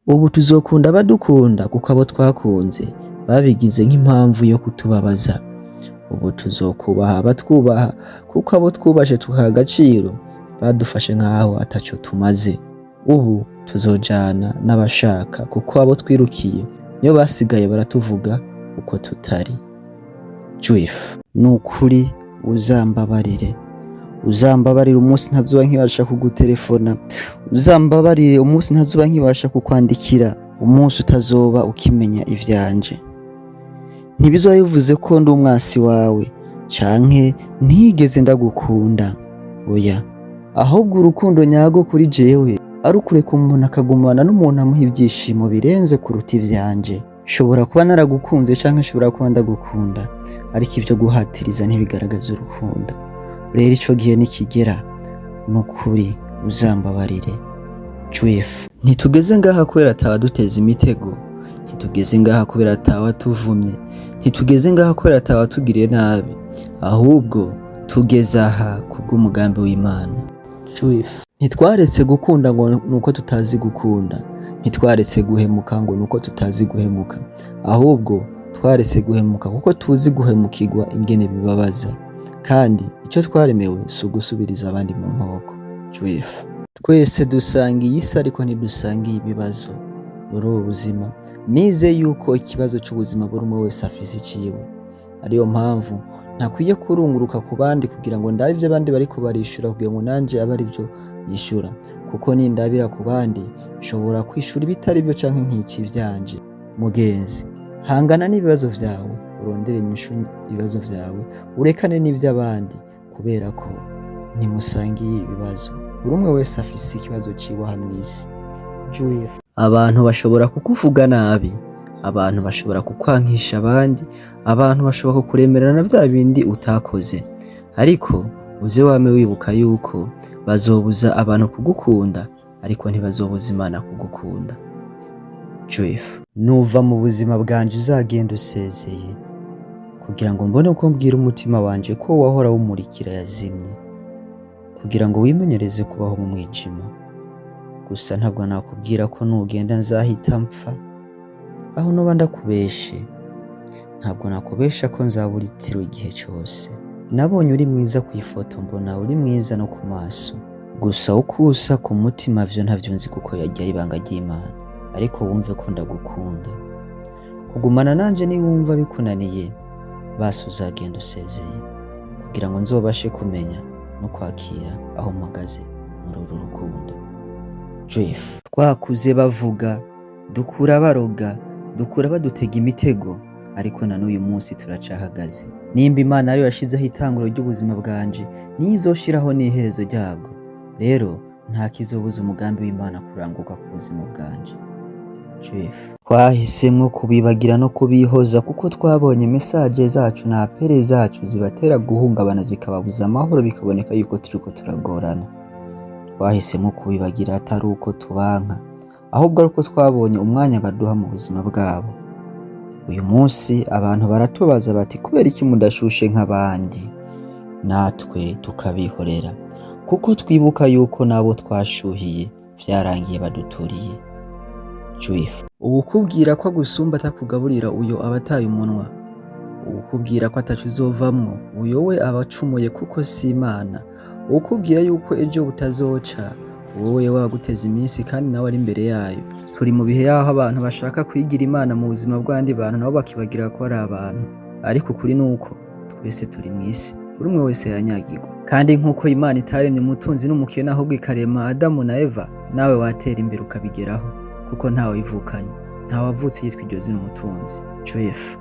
Ubu tuzokunda abadukunda kuko abo twakunze babigize nk'impamvu yo kutubabaza. Ubu tuzokubaha abatwubaha kuko abo twubashe tukaha agaciro badufashe nk'aho ataco tumaze. Ubu tuzojana n'abashaka kuko abo twirukiye niyo basigaye baratuvuga uko tutari. Juif, nukuri uzambabarire. Uzambabarire umunsi ntazoba nkibasha kugutelefona. Uzambabarire umunsi ntazoba nkibasha kukwandikira. Umunsi utazoba ukimenya ivyanje. Ntibizoba bivuze ko ndi umwasi wawe canke ntigeze ndagukunda. Oya, ahubwo urukundo nyago kuri jewe ari ukureka umuntu akagumana n'umuntu amuha ivyishimo birenze kuruta ivyanje. Shobora kuba naragukunze canke shobora kuba ndagukunda, ariko ivyo guhatiriza ntibigaragaza urukundo. Rero ico gihe nikigera, nukuri uzambabarire. Juif, ntitugeze ngaha kubera atawa duteza imitego, ntitugeze ngaha kubera atawa tuvumye, ntitugeze ngaha kubera atawa tugiriye nabi, ahubwo tugeze aha kubw'umugambi w'Imana. Juif, ntitwaretse gukunda ngo nuko tutazi gukunda, ntitwaretse guhemuka ngo nuko tutazi guhemuka, ahubwo twaretse guhemuka kuko tuzi guhemukirwa ingene bibabaza, kandi ico twaremewe si ugusubiriza abandi mu nkoko. Juif, twese dusangiye isi ariko ntidusangiye ibibazo muri ubu buzima. Nize yuko ikibazo c'ubuzima buri umwe wese afise iciwe, ariyo mpamvu ntakwiye kurunguruka ku bandi kugira ngo ndabe ivyo abandi bariko barishura kugira ngo nanje abe ari vyo yishura, kuko nindabira ku bandi nshobora kwishura ibitari byo canke nkica ivyanje. Mugenzi, hangana n'ibibazo vyawe, urondere inyishu ibibazo vyawe, urekane n'ivy'abandi kubera ko ntimusangiye ibibazo. Buri umwe wese afise ikibazo ciwe aha mw'isi. Juif, abantu bashobora kukuvuga nabi, abantu bashobora kukwankisha abandi, abantu bashobora kukuremerera na vya bindi utakoze, ariko uze wame wibuka yuko bazobuza abantu kugukunda ariko ntibazobuza Imana kugukunda. Juif, nuva mu buzima bwanje uzagenda usezeye kugira ngo mbone uko mbwira umutima wanje ko wahora wumurikira yazimye, kugira ngo wimenyereze kubaho mu mwijima. Gusa ntabwo nakubwira ko nugenda nzahita mpfa, aho noba ndakubeshe. Ntabwo nakubesha ko nzaburitiro igihe cyose. Nabonye uri mwiza ku ifoto, mbona uri mwiza no ku maso, gusa ukusa ku mutima vyo ntavyo nzi kuko yarya ibanga ry'Imana. Ariko wumve ko ndagukunda. Kugumana nanje ni wumva bikunaniye, basi uzagenda usezeye kugira ngo nzobashe kumenya no kwakira aho mpagaze muri uru rukundo. Juif, twakuze bavuga, dukura baroga, dukura badutega imitego, ariko na n'uyu munsi turacahagaze. Nimba Imana ariyo yashizeho itanguro ry'ubuzima bwanje, niyo izoshiraho n'iherezo ryabwo. Rero nta kizobuza umugambi w'Imana kuranguka ku buzima bwanje. Juif, twahisemwo kubibagira no kubihoza kuko twabonye message zacu na apere zacu zibatera guhungabana zikababuza amahoro, bikaboneka yuko turiko turagorana. Twahisemwo kubibagira atari uko tubanka, ahubwo ari uko twabonye umwanya baduha mu buzima bwabo. Uyu munsi abantu baratubaza bati kubera iki mudashushe nk'abandi? Natwe tukabihorera kuko twibuka yuko nabo twashuhiye vyarangiye baduturiye. Juif, uwukubwira ko agusumba atakugaburira uyo abataye umunwa. Uwukubwira ko ataco uzovamwo uyo we abacumuye kuko si Imana. Uwukubwira yuko ejo butazoca wowe waguteza iminsi kandi nawe ari imbere yayo. Turi mu bihe yaho abantu bashaka kwigira Imana mu buzima bw'andi bantu nabo bakibagira ko ari abantu, ariko kuri nuko twese turi mw'isi, buri umwe wese yanyagirwa. Kandi nk'uko Imana itaremye umutunzi n'umukene ahubwo ikarema Adamu na Eva, nawe watera imbere ukabigeraho kuko ntawe wivukanye, ntawavutse yitwa iryo zina umutunzi. Juif.